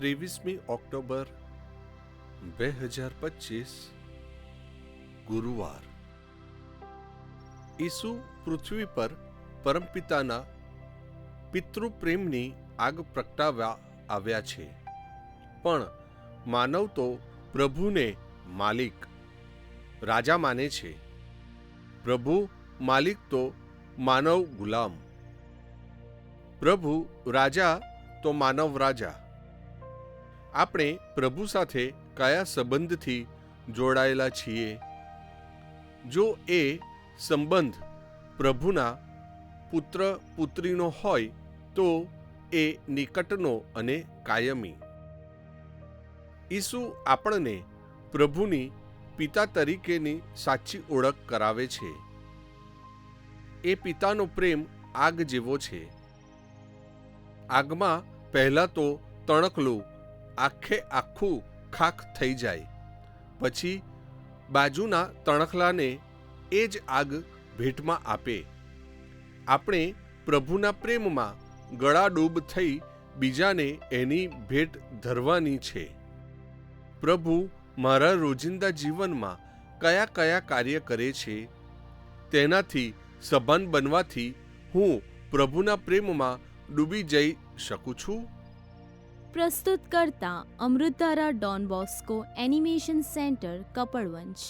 23મી October 2025 ગુરુવાર। ઈસુ પૃથ્વી પર પરમપિતાના પિતૃપ્રેમની આગ પ્રગટાવવા આવ્યા છે, પણ માનવ તો પ્રભુને માલિક રાજા માને છે। પ્રભુ માલિક તો માનવ ગુલામ, પ્રભુ રાજા તો માનવ રાજા। આપણે પ્રભુ સાથે કયા સંબંધથી જોડાયેલા છીએ? જો એ સંબંધ પ્રભુના પુત્ર પુત્રીનો હોય તો એ નિકટનો અને કાયમી। ઈસુ આપણને પ્રભુની પિતા તરીકેની સાચી ઓળખ કરાવે છે। એ પિતાનો પ્રેમ આગ જેવો છે। આગમાં પહેલાં તો તણખલું આખે આખું ખાખ થઈ જાય, પછી બાજુના તણખલાને એ જ આગ ભેટમાં આપે। આપણે પ્રભુના પ્રેમમાં ગળાડૂબ થઈ બીજાને એની ભેટ ધરવાની છે। પ્રભુ મારા રોજિંદા જીવનમાં કયા કયા કાર્ય કરે છે, તેનાથી સભાન બનવાથી હું પ્રભુના પ્રેમમાં ડૂબી જઈ શકું છું। પ્રસ્તુત કરતા અમૃતધારા Don Bosco animation centre, Kapadvanj.